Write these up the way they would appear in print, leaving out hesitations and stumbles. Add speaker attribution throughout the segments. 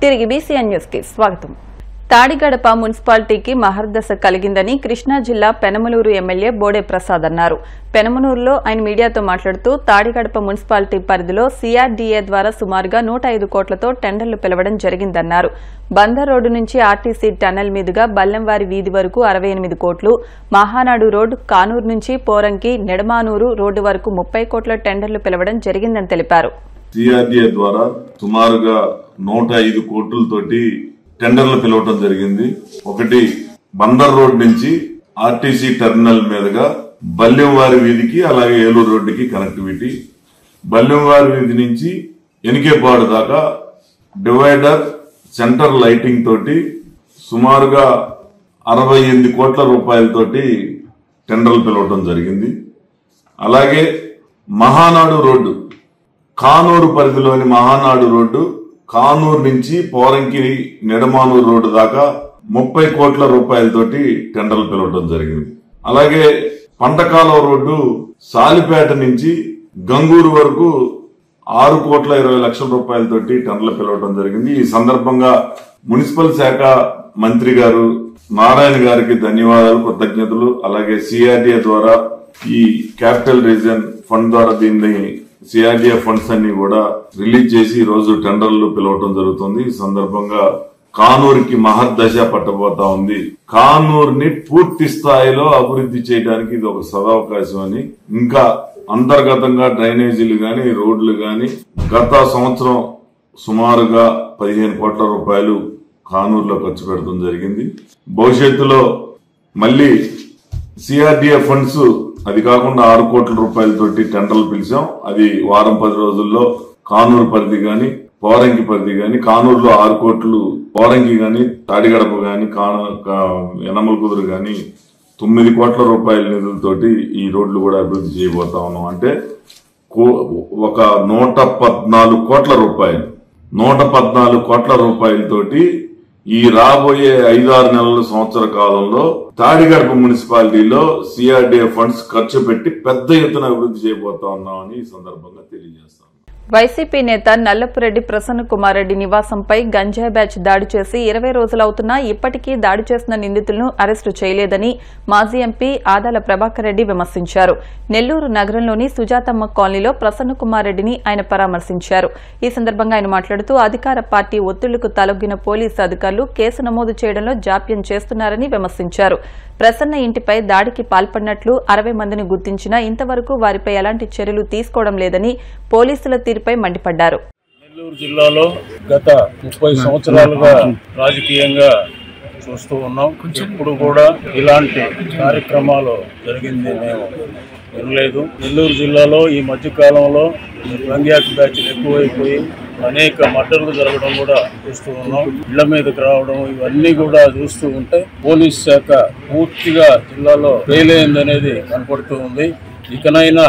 Speaker 1: తిరిగి BCN news కి స్వాగతం. తాడిగడప మున్సిపాలిటీకి మహర్దశ కలిగిందని కృష్ణా జిల్లా పెనమలూరు ఎమ్మెల్యే బోడే ప్రసాద్ అన్నారు. పెనమలూరులో ఆయన మీడియాతో మాట్లాడుతూ తాడిగడప మున్సిపాలిటీ పరిధిలో సిఆర్డీఏ ద్వారా సుమారుగా 105 కోట్లతో టెండర్లు పిలవడం జరిగిందన్నారు. బందర్ రోడ్డు నుంచి ఆర్టీసీ టన్నెల్ మీదుగా బల్లెంవారి వీధి వరకు 68 కోట్లు, మహానాడు రోడ్డు కానూరు నుంచి పోరంకి నెడమానూరు రోడ్డు వరకు 30 కోట్ల టెండర్లు పిలవడం జరిగిందని తెలిపారు.
Speaker 2: సిఆర్డీఏ ద్వారా సుమారుగా 105 కోట్లతోటి టెండర్లు పిలవటం జరిగింది. ఒకటి బందర్ రోడ్ నుంచి ఆర్టీసీ టెర్మినల్ మీదుగా బల్లెంవారి వీధికి, అలాగే ఏలూరు రోడ్డుకి కనెక్టివిటీ, బల్లెంవారి వీధి నుంచి ఎనికేపాడు దాకా డివైడర్ సెంటర్ లైటింగ్ తోటి సుమారుగా 68 కోట్ల రూపాయలతోటి టెండర్లు పిలవటం జరిగింది. అలాగే మహానాడు రోడ్డు, కానూరు పరిధిలోని మహానాడు రోడ్డు కానూరు నుంచి పోరంకి నెడమానూరు రోడ్డు దాకా 30 కోట్ల రూపాయలతోటి టెండర్లు పిలవడం జరిగింది. అలాగే పంటకాలువ రోడ్డు సాలిపేట నుంచి గంగూరు వరకు 6 కోట్ల 20 లక్షల రూపాయలతోటి టెండర్లు పిలవడం జరిగింది. ఈ సందర్భంగా మున్సిపల్ శాఖ మంత్రి గారు నారాయణ గారికి ధన్యవాదాలు, కృతజ్ఞతలు. అలాగే సిఆర్డీఏ ద్వారా ఈ క్యాపిటల్ రీజన్ ఫండ్ ద్వారా దీన్ని సిఆర్డీఏ ఫండ్స్ అన్ని కూడా రిలీజ్ చేసి ఈ రోజు టెండర్లు పిలవటం జరుగుతుంది. ఈ సందర్భంగా కానూరుకి మహర్దశ పట్టబోతా ఉంది. కానూరుని పూర్తి స్థాయిలో అభివృద్ధి చేయడానికి ఇది ఒక సదవకాశం అని, ఇంకా అంతర్గతంగా డ్రైనేజీలు గాని, రోడ్లు గాని గత సంవత్సరం సుమారుగా 15 కోట్ల రూపాయలు కానూరులో ఖర్చు పెట్టడం జరిగింది. భవిష్యత్తులో మళ్లీ సిఆర్డీఏ ఫండ్స్ అది కాకుండా 6 కోట్ల రూపాయలతోటి టెండర్లు పిలిచాం. అది వారం 10 రోజుల్లో కానూరు పరిధి గాని, పోరంకి పరిధి గాని, కానూరులో 6 కోట్లు, పోరంకి గాని, తాడిగడప గాని, యనమల కుదురు గాని 9 కోట్ల రూపాయల నిధులతోటి ఈ రోడ్లు కూడా అభివృద్ధి చేయబోతా ఉన్నాం. అంటే ఒక 114 కోట్ల రూపాయలు, 114 కోట్ల రూపాయలతోటి ఈ రాబోయే 5-6 నెలల సంవత్సర కాలంలో తాడిగడప మున్సిపాలిటీలో సిఆర్డీఏ ఫండ్స్ ఖర్చు పెట్టి పెద్ద ఎత్తున అభివృద్ధి చేయబోతా ఉన్నామని ఈ సందర్భంగా తెలియజేస్తాం.
Speaker 1: వైసీపీ నేత నల్లపురెడ్డి ప్రసన్న కుమార్ రెడ్డి నివాసంపై గంజాయి బ్యాచ్ దాడి చేసి 20 రోజులవుతున్నా ఇప్పటికీ దాడి చేసిన నిందితులను అరెస్టు చేయలేదని మాజీ ఎంపీ ఆదాల ప్రభాకర్ రెడ్డి విమర్శించారు. నెల్లూరు నగరంలోని సుజాతమ్మ కాలనీలో ప్రసన్న కుమార్ రెడ్డిని ఆయన పరామర్శించారు. ఈ సందర్భంగా ఆయన మాట్లాడుతూ అధికార పార్టీ ఒత్తిళ్లకు తలొగ్గిన పోలీసు అధికారులు కేసు నమోదు చేయడంలో జాప్యం చేస్తున్నారని విమర్శించారు. ప్రసన్న ఇంటిపై దాడికి పాల్పడినట్లు 60 మందిని గుర్తించినా ఇంతవరకు వారిపై ఎలాంటి చర్యలు తీసుకోవడం లేదని పోలీసుల తీరుపై మండిపడ్డారు.
Speaker 3: నెల్లూరు జిల్లాలో గత 30 సంవత్సరాలుగా రాజకీయంగా చూస్తూ ఉన్నాం. ఎప్పుడు కూడా ఇలాంటి కార్యక్రమాలు జరిగింది మేము వినలేదు. నెల్లూరు జిల్లాలో ఈ మధ్యకాలంలో గంజాయి బ్యాచ్లు ఎక్కువైపోయి అనేక మర్డర్లు జరగడం కూడా చూస్తూ ఉన్నాం. ఇళ్ల మీదకి రావడం ఇవన్నీ కూడా చూస్తూ ఉంటే పోలీస్ శాఖ పూర్తిగా జిల్లాలో ఫెయిల్ అయిందనేది కనపడుతూ ఉంది. ఇకనైనా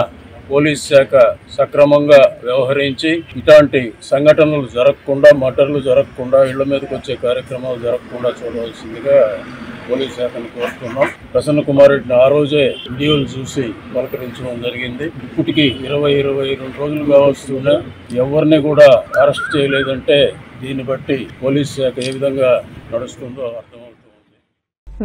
Speaker 3: పోలీస్ శాఖ సక్రమంగా వ్యవహరించి ఇలాంటి సంఘటనలు జరగకుండా, మర్డర్లు జరగకుండా, ఇళ్ల మీదకి వచ్చే కార్యక్రమాలు జరగకుండా చూడవలసిందిగా పోలీస్ శాఖను కోరుతున్నాం. ప్రసన్న కుమార్ రెడ్డిని ఆ రోజే వీడియోలు చూసి పలకరించడం జరిగింది. ఇప్పటికీ 20-22 రోజులుగా వస్తున్నా ఎవరిని కూడా అరెస్ట్ చేయలేదంటే దీన్ని బట్టి పోలీస్ శాఖ ఏ విధంగా నడుస్తుందో అర్థమవుతుంది.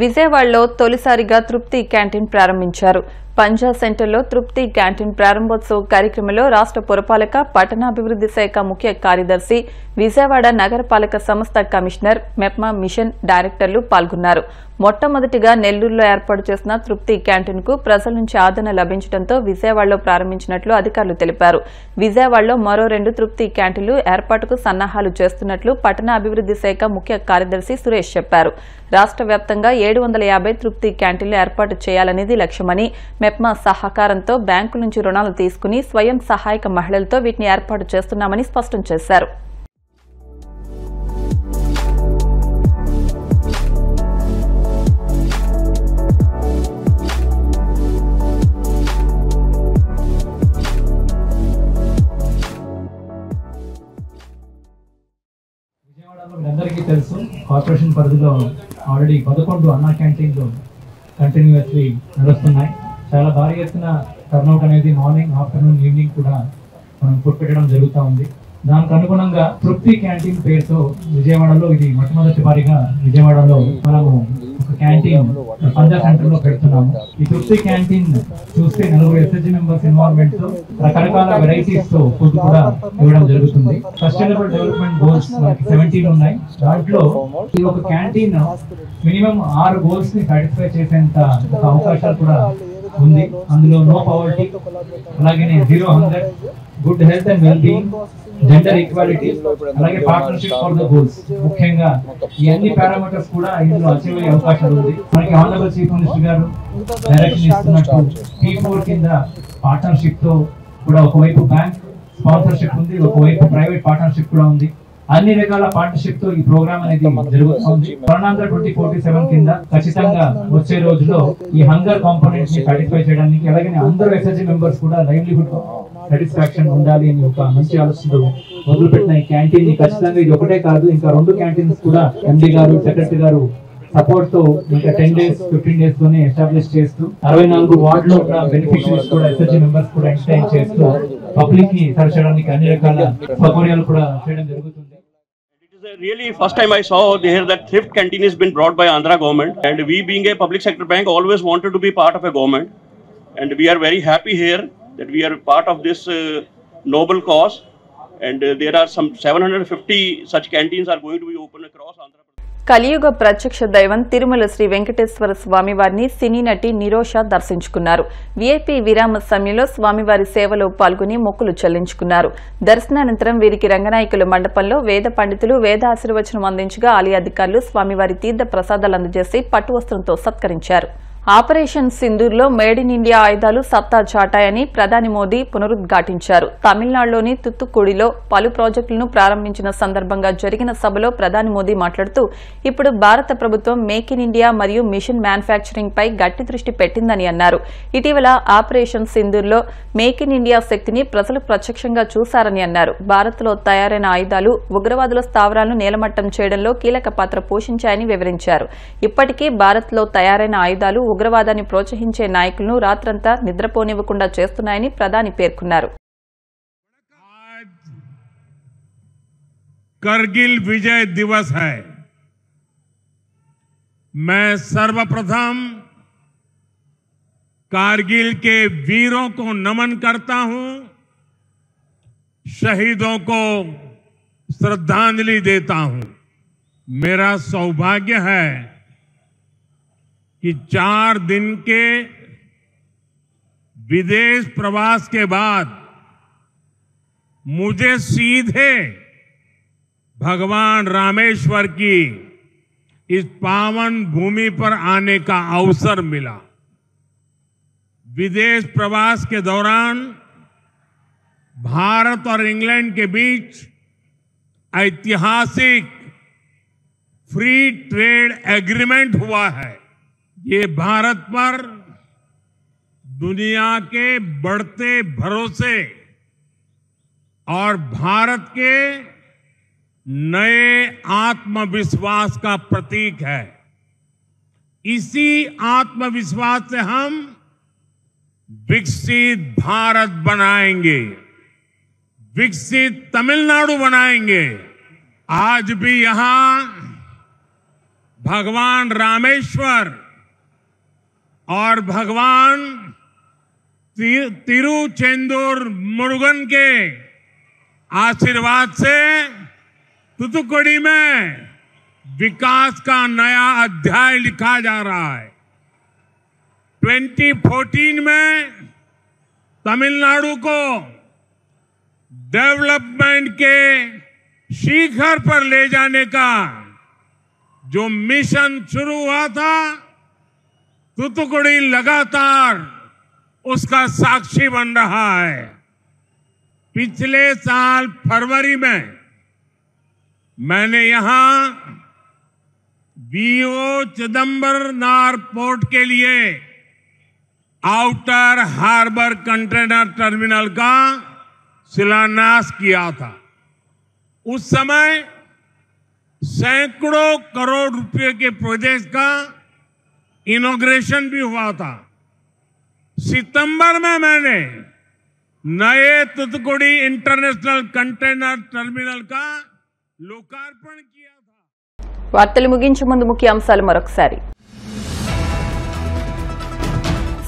Speaker 1: విజయవాడలో తొలిసారిగా తృప్తి క్యాంటీన్ ప్రారంభించారు. పంజా సెంటర్లో తృప్తి క్యాంటీన్ ప్రారంభోత్సవ కార్యక్రమంలో రాష్ట్ర పురపాలక పట్టణాభివృద్ది శాఖ ముఖ్య కార్యదర్శి, విజయవాడ నగరపాలక సంస్థ కమిషనర్, మెప్మా మిషన్ డైరెక్టర్లు పాల్గొన్నారు. మొట్టమొదటిగా నెల్లూరులో ఏర్పాటు చేసిన తృప్తి క్యాంటీన్ కు ప్రజల నుంచి ఆదరణ లభించడంతో విజయవాడలో ప్రారంభించినట్లు అధికారులు తెలిపారు. విజయవాడలో మరో 2 తృప్తి క్యాంటీన్లు ఏర్పాటుకు సన్నాహాలు చేస్తున్నట్లు పట్టణాభివృద్ది శాఖ ముఖ్య కార్యదర్శి సురేష్ చెప్పారు. రాష్ట్ర వ్యాప్తంగా 750 తృప్తి క్యాంటీన్లు ఏర్పాటు చేయాలనేది లక్ష్యమని, మెప్మా సహకారంతో బ్యాంకుల నుంచి రుణాలు తీసుకుని స్వయం సహాయక మహిళలతో వీటిని ఏర్పాటు చేస్తున్నామని స్పష్టం చేశారు.
Speaker 4: అందరికీ తెలుసు, కార్పొరేషన్ పరిధిలో ఆల్రెడీ 11 అన్నా క్యాంటీన్లు కంటిన్యూస్లీ నడుస్తున్నాయి. చాలా భారీ ఎత్తున టర్నౌట్ అనేది మార్నింగ్, ఆఫ్టర్నూన్, ఈవినింగ్ కూడా మనం ఫుడ్ పెట్టడం జరుగుతూ ఉంది. దానికి అనుగుణంగా తృప్తి క్యాంటీన్ పేరుతో విజయవాడలో ఇది మొట్టమొదటి వారిగా విజయవాడలో మనము ఒక క్యాంటీన్ పంజా సెంటర్ లో పెడుతున్నాము. ఈ తృప్తి క్యాంటీన్ చూస్తే 4 SHG మెంబర్స్ ఇన్వాల్వ్మెంట్ తో రకరకాల వెరైటీస్ తో ఫుడ్ కూడా ఇవ్వడం జరుగుతుంది. సస్టైనబుల్ డెవలప్మెంట్ గోల్స్ మనకి 17 ఉన్నాయి. దాంట్లో ఈ ఒక క్యాంటీన్ మినిమం 6 గోల్స్ ని సాటిస్ఫై చేసేంత ఒక అవకాశాలు కూడా ఉంది. అందులో నో పవర్టీ, అలాగే 0 hunger, good health and well being, gender equality, అలాగే పార్ట్నర్షిప్ ఫర్ ద గోల్స్. ముఖ్యంగా ఈ అన్ని పారామీటర్స్ కూడా ఇందులో అచీవ్ అయ్యే అవకాశం ఉంది. మనకి ఆనరబుల్ చీఫ్ మినిస్టర్ గారు డైరెక్షన్ ఇస్తున్నట్టు P4 కింద పార్ట్నర్షిప్ తో కూడా ఒకవైపు బ్యాంక్ స్పాన్సర్షిప్ ఉంది, ఒకవైపు ప్రైవేట్ పార్ట్నర్షిప్ కూడా ఉంది. అన్ని రకాల పార్ట్నర్షిప్ తో ఈ ప్రోగ్రామ్ అనేది జరుగుతుంది. స్వర్ణాంధ్ర 2047 కింద ఖచ్చితంగా వచ్చే రోజులో ఈ హంగర్ కాంపోనెంట్స్ ని సాటిస్ఫై చేయడానికి, అలాగే అందరూ SHG మెంబర్స్ కూడా లైవ్లీహుడ్ సాటిస్ఫాక్షన్ ఉండాలి అని ఒక మంచి ఆలోచనతో మొదలుపెట్టిన ఈ క్యాంటీన్ ని ఖచ్చితంగా ఇది ఒకటే కాదు, ఇంకా 2 క్యాంటీన్స్ కూడా MD గారు, సెక్రటరీ గారు సపోర్ట్ తో ఇంకా 10 days 15 days తోనే ఎస్టాబ్లిష్ చేస్తూ 64 వార్డులో కూడా బెనిఫిషియరీస్ కూడా SHG మెంబర్స్ కూడా ఎంటర్టైన్ చేస్తూ పబ్లిక్ ని తరచడానికి అన్ని రకాల సౌకర్యాలు కూడా చేయడం జరుగుతుంది.
Speaker 5: Really, first time I saw here that thrift canteen has been brought by Andhra government, and we being a public sector bank always wanted to be part of a government, and we are very happy here that we are part of this noble cause, and there are some 750 such canteens are going to be opened across Andhra.
Speaker 1: కలియుగ ప్రత్యక్ష దైవం తిరుమల శ్రీ వెంకటేశ్వర స్వామివారిని సినీ నటి నిరోష దర్శించుకున్నారు. VIP విరామ సమయంలో స్వామివారి సేవలో పాల్గొని మొక్కులు చెల్లించుకున్నారు. దర్శనానంతరం వీరికి రంగనాయకుల మండపంలో వేద పండితులు వేద ఆశీర్వచనం అందించగా ఆలయ అధికారులు స్వామివారి తీర్థ ప్రసాదాలు అందజేసి పట్టు వస్త్రంతో సత్కరించారు. ఆపరేషన్ సింధూర్లో మేడ్ ఇన్ ఇండియా ఆయుధాలు సత్తా చాటాయని ప్రధాని మోదీ పునరుద్ఘాటించారు. తమిళనాడులోని తుత్తుకుడిలో పలు ప్రాజెక్టులను ప్రారంభించిన సందర్భంగా జరిగిన సభలో ప్రధాని మోదీ మాట్లాడుతూ ఇప్పుడు భారత ప్రభుత్వం మేక్ ఇన్ ఇండియా మరియు మిషన్ మ్యానుఫ్యాక్చరింగ్ పై గట్టి దృష్టి పెట్టిందని అన్నారు. ఇటీవల ఆపరేషన్ సింధూర్లో మేక్ ఇన్ ఇండియా శక్తిని ప్రజలు ప్రత్యక్షంగా చూశారని అన్నారు. భారత్లో తయారైన ఆయుధాలు ఉగ్రవాదుల స్థావరాలను నేలమట్టం చేయడంలో కీలక పాత్ర పోషించాయని వివరించారు. ఇప్పటికీ భారత్లో తయారైన ఆయుధాలు ఉగ్రవాదాన్ని ప్రోత్సహించే నాయకులను రాత్రంతా నిద్రపోనివ్వకుండా చేస్తున్నాయని ప్రధాని పేర్కొన్నారు.
Speaker 3: करगिल विजय दिवस है। मैं सर्वप्रथम कारगिल के वीरों को नमन करता हूं, शहीदों को श्रद्धांजलि देता हूं। मेरा सौभाग्य है कि 4 दिन के विदेश प्रवास के बाद मुझे सीधे भगवान रामेश्वर की इस पावन भूमि पर आने का अवसर मिला। विदेश प्रवास के दौरान भारत और इंग्लैंड के बीच ऐतिहासिक फ्री ट्रेड एग्रीमेंट हुआ है। ये भारत पर दुनिया के बढ़ते भरोसे और भारत के नए आत्मविश्वास का प्रतीक है। इसी आत्मविश्वास से हम विकसित भारत बनाएंगे, विकसित तमिलनाडु बनाएंगे। आज भी यहां भगवान रामेश्वर और भगवान तिरुचेंदूर मुरुगन के आशीर्वाद से तुतुकुड़ी में विकास का नया अध्याय लिखा जा रहा है। 2014 में तमिलनाडु को डेवलपमेंट के शिखर पर ले जाने का जो मिशन शुरू हुआ था, तुतुकुड़ी लगातार उसका साक्षी बन रहा है। पिछले साल फरवरी में मैंने यहां वीओ चिदंबरनार पोर्ट के लिए आउटर हार्बर कंटेनर टर्मिनल का शिलान्यास किया था। उस समय सैकड़ों करोड़ रुपए के प्रोजेक्ट का इनॉग्रेशन भी हुआ था। सितंबर में मैंने
Speaker 6: नए तुतुकुड़ी इंटरनेशनल कंटेनर टर्मिनल का लोकार्पण किया था।
Speaker 1: వార్తలు ముగించే ముందు ముఖ్య అంశాలు మరొకసారి.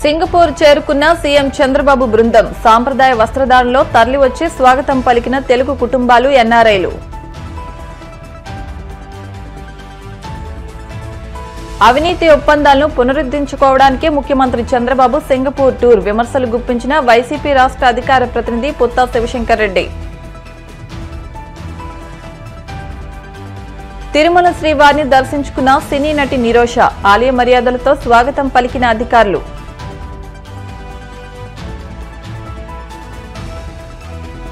Speaker 1: సింగపూర్ చేరుకున్న సీఎం చంద్రబాబు బృందం సాంప్రదాయ వస్త్రధారణలో తరలివచ్చి స్వాగతం పలికిన తెలుగు కుటుంబాలు, ఎన్ఆర్ఐలు. అవినీతి ఒప్పందాలను పునరుద్ధరించుకోవడానికి ముఖ్యమంత్రి చంద్రబాబు సింగపూర్ టూర్, విమర్శలు గుప్పించిన వైసీపీ రాష్ట్ర అధికార ప్రతినిధి పుత్తా శివశంకర్ రెడ్డి. తిరుమల శ్రీవారిని దర్శించుకున్న సినీ నటి నిరోష, ఆలయ మర్యాదలతో స్వాగతం పలికిన అధికారులు.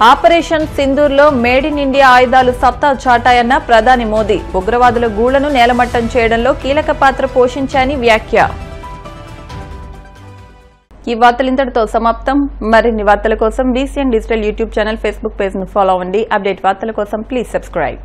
Speaker 1: ఆపరేషన్ సింధూర్లో మేడ్ ఇన్ ఇండియా ఆయుధాలు సత్తా చాటాయన్న ప్రధాని మోదీ, ఉగ్రవాదుల గూళ్లను నేలమట్టం చేయడంలో కీలక పాత్ర పోషించాయని వ్యాఖ్య. ఈ వార్తలు ఇంతటితో సమాప్తం. మరిన్ని వార్తల కోసం BCN digital YouTube channel, Facebook page ను ఫాలో అవ్వండి. అప్డేట్ వార్తల కోసం ప్లీజ్ సబ్స్క్రైబ్.